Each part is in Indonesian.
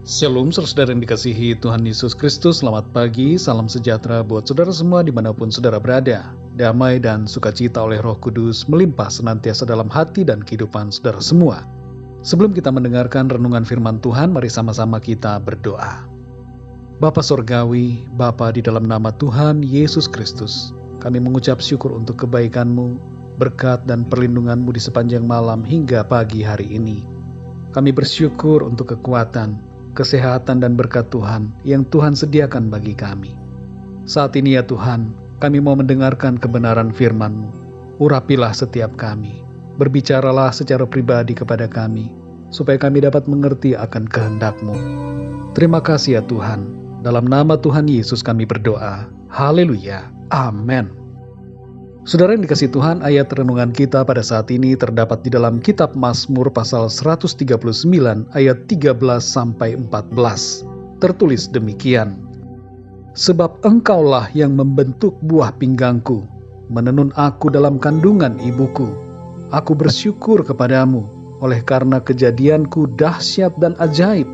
Shalom saudara yang dikasihi Tuhan Yesus Kristus, selamat pagi, salam sejahtera buat saudara semua dimanapun saudara berada. Damai dan sukacita oleh Roh Kudus melimpah senantiasa dalam hati dan kehidupan saudara semua. Sebelum kita mendengarkan renungan firman Tuhan, mari sama-sama kita berdoa. Bapa Sorgawi, Bapa di dalam nama Tuhan Yesus Kristus, kami mengucap syukur untuk kebaikan-Mu, berkat dan perlindungan-Mu di sepanjang malam hingga pagi hari ini. Kami bersyukur untuk kekuatan, kesehatan dan berkat Tuhan yang Tuhan sediakan bagi kami. Saat ini ya Tuhan, kami mau mendengarkan kebenaran firman-Mu. Urapilah setiap kami, berbicaralah secara pribadi kepada kami, supaya kami dapat mengerti akan kehendak-Mu. Terima kasih ya Tuhan, dalam nama Tuhan Yesus kami berdoa. Haleluya, amin. Saudara yang dikasihi Tuhan, ayat renungan kita pada saat ini terdapat di dalam kitab Mazmur pasal 139 ayat 13-14. Tertulis demikian. Sebab Engkaulah yang membentuk buah pinggangku, menenun aku dalam kandungan ibuku. Aku bersyukur kepadamu, oleh karena kejadianku dahsyat dan ajaib.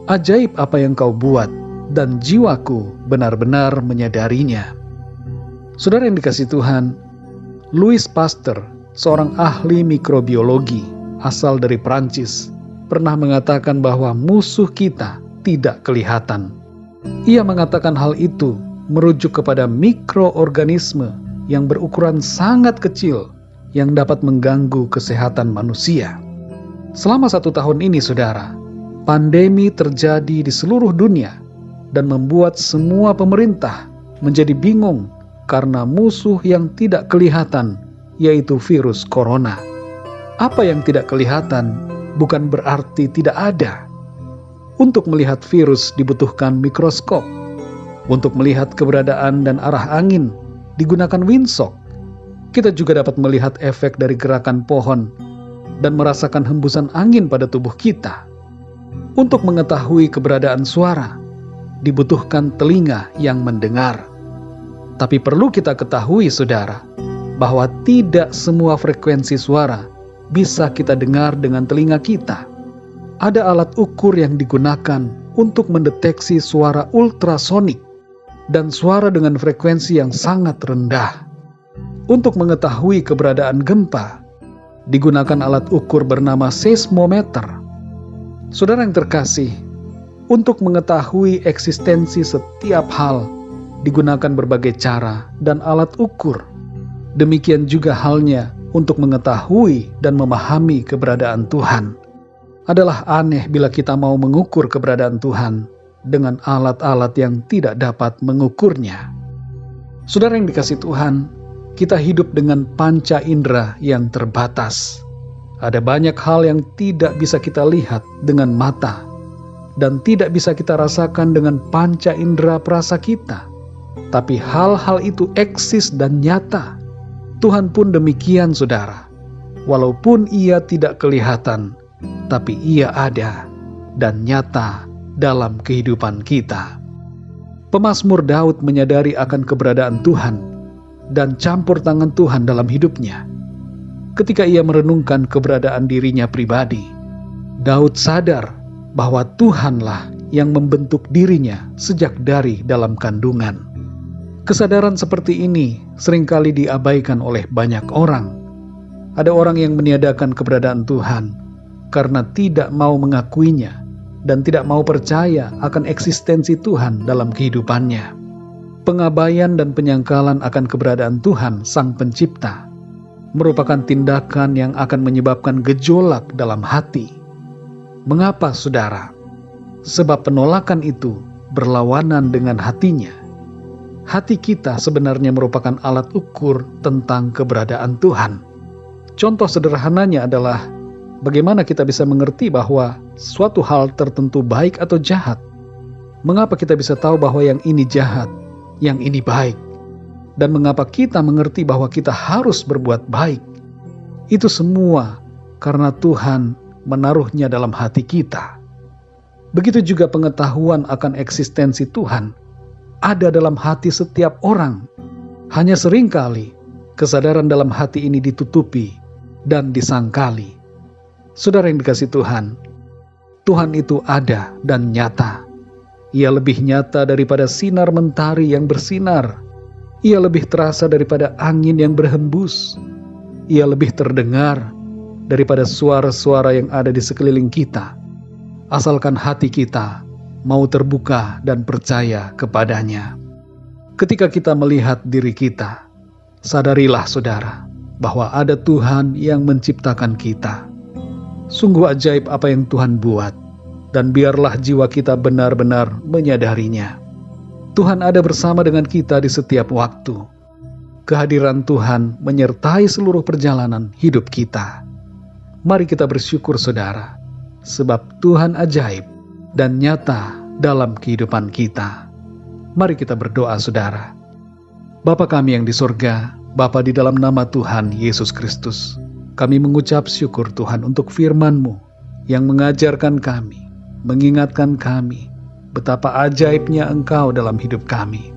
Ajaib apa yang Kau buat, dan jiwaku benar-benar menyadarinya. Saudara yang dikasihi Tuhan, Louis Pasteur, seorang ahli mikrobiologi asal dari Prancis, pernah mengatakan bahwa musuh kita tidak kelihatan. Ia mengatakan hal itu merujuk kepada mikroorganisme yang berukuran sangat kecil yang dapat mengganggu kesehatan manusia. Selama 1 tahun ini, saudara, pandemi terjadi di seluruh dunia dan membuat semua pemerintah menjadi bingung karena musuh yang tidak kelihatan, yaitu virus corona. Apa yang tidak kelihatan bukan berarti tidak ada. Untuk melihat virus dibutuhkan mikroskop. Untuk melihat keberadaan dan arah angin digunakan windsock. Kita juga dapat melihat efek dari gerakan pohon dan merasakan hembusan angin pada tubuh kita. Untuk mengetahui keberadaan suara, dibutuhkan telinga yang mendengar. Tapi perlu kita ketahui, saudara, bahwa tidak semua frekuensi suara bisa kita dengar dengan telinga kita. Ada alat ukur yang digunakan untuk mendeteksi suara ultrasonik dan suara dengan frekuensi yang sangat rendah. Untuk mengetahui keberadaan gempa, digunakan alat ukur bernama seismometer. Saudara yang terkasih, untuk mengetahui eksistensi setiap hal, digunakan berbagai cara dan alat ukur. Demikian juga halnya untuk mengetahui dan memahami keberadaan Tuhan. Adalah aneh bila kita mau mengukur keberadaan Tuhan dengan alat-alat yang tidak dapat mengukurnya. Saudara yang dikasihi Tuhan, kita hidup dengan panca indera yang terbatas. Ada banyak hal yang tidak bisa kita lihat dengan mata dan tidak bisa kita rasakan dengan panca indera perasa kita. Tapi hal-hal itu eksis dan nyata. Tuhan pun demikian, saudara. Walaupun Ia tidak kelihatan, tapi Ia ada dan nyata dalam kehidupan kita. Pemazmur Daud menyadari akan keberadaan Tuhan dan campur tangan Tuhan dalam hidupnya. Ketika ia merenungkan keberadaan dirinya pribadi, Daud sadar bahwa Tuhanlah yang membentuk dirinya sejak dari dalam kandungan. Kesadaran seperti ini seringkali diabaikan oleh banyak orang. Ada orang yang meniadakan keberadaan Tuhan karena tidak mau mengakuinya dan tidak mau percaya akan eksistensi Tuhan dalam kehidupannya. Pengabaian dan penyangkalan akan keberadaan Tuhan Sang Pencipta merupakan tindakan yang akan menyebabkan gejolak dalam hati. Mengapa, saudara? Sebab penolakan itu berlawanan dengan hatinya. Hati kita sebenarnya merupakan alat ukur tentang keberadaan Tuhan. Contoh sederhananya adalah bagaimana kita bisa mengerti bahwa suatu hal tertentu baik atau jahat. Mengapa kita bisa tahu bahwa yang ini jahat, yang ini baik? Dan mengapa kita mengerti bahwa kita harus berbuat baik? Itu semua karena Tuhan menaruhnya dalam hati kita. Begitu juga pengetahuan akan eksistensi Tuhan ada dalam hati setiap orang. Hanya seringkali kesadaran dalam hati ini ditutupi dan disangkali. Saudara yang dikasihi Tuhan, Tuhan itu ada dan nyata. Ia lebih nyata daripada sinar mentari yang bersinar. Ia lebih terasa daripada angin yang berhembus. Ia lebih terdengar daripada suara-suara yang ada di sekeliling kita. Asalkan hati kita mau terbuka dan percaya kepadanya. Ketika kita melihat diri kita, sadarilah saudara, bahwa ada Tuhan yang menciptakan kita. Sungguh ajaib apa yang Tuhan buat, dan biarlah jiwa kita benar-benar menyadarinya. Tuhan ada bersama dengan kita di setiap waktu. Kehadiran Tuhan menyertai seluruh perjalanan hidup kita. Mari kita bersyukur saudara, sebab Tuhan ajaib dan nyata dalam kehidupan kita. Mari kita berdoa saudara. Bapa kami yang di sorga, Bapa di dalam nama Tuhan Yesus Kristus, kami mengucap syukur Tuhan untuk firman-Mu yang mengajarkan kami, mengingatkan kami, betapa ajaibnya Engkau dalam hidup kami.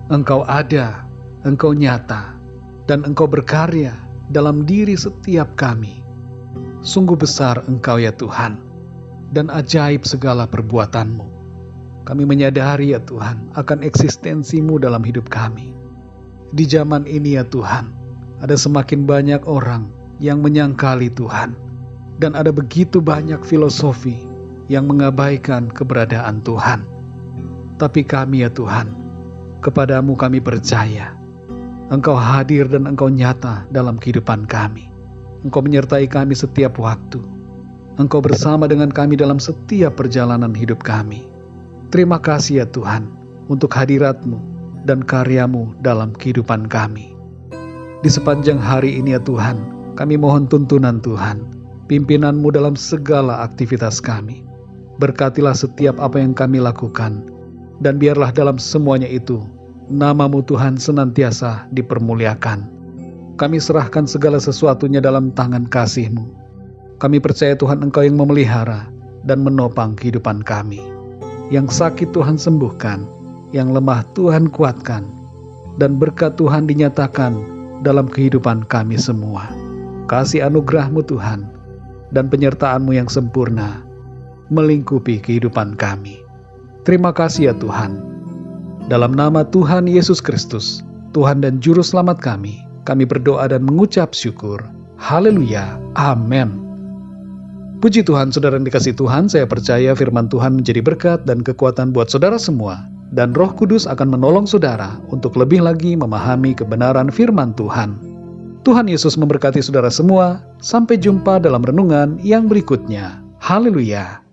Engkau ada, Engkau nyata, dan Engkau berkarya dalam diri setiap kami. Sungguh besar Engkau ya Tuhan, dan ajaib segala perbuatan-Mu. Kami menyadari ya Tuhan akan eksistensi-Mu dalam hidup kami. Di zaman ini ya Tuhan, ada semakin banyak orang yang menyangkali Tuhan, dan ada begitu banyak filosofi yang mengabaikan keberadaan Tuhan. Tapi kami ya Tuhan, kepadamu kami percaya. Engkau hadir dan Engkau nyata dalam kehidupan kami. Engkau menyertai kami setiap waktu. Engkau bersama dengan kami dalam setiap perjalanan hidup kami. Terima kasih ya Tuhan untuk hadirat-Mu dan karya-Mu dalam kehidupan kami. Di sepanjang hari ini ya Tuhan, kami mohon tuntunan Tuhan, pimpinan-Mu dalam segala aktivitas kami. Berkatilah setiap apa yang kami lakukan, dan biarlah dalam semuanya itu, nama-Mu Tuhan senantiasa dipermuliakan. Kami serahkan segala sesuatunya dalam tangan kasih-Mu. Kami percaya Tuhan Engkau yang memelihara dan menopang kehidupan kami. Yang sakit Tuhan sembuhkan, yang lemah Tuhan kuatkan, dan berkat Tuhan dinyatakan dalam kehidupan kami semua. Kasih anugerah-Mu Tuhan, dan penyertaan-Mu yang sempurna, melingkupi kehidupan kami. Terima kasih ya Tuhan. Dalam nama Tuhan Yesus Kristus, Tuhan dan Juru Selamat kami berdoa dan mengucap syukur. Haleluya. Amin. Puji Tuhan, saudara yang dikasihi Tuhan, saya percaya firman Tuhan menjadi berkat dan kekuatan buat saudara semua. Dan Roh Kudus akan menolong saudara untuk lebih lagi memahami kebenaran firman Tuhan. Tuhan Yesus memberkati saudara semua. Sampai jumpa dalam renungan yang berikutnya. Haleluya.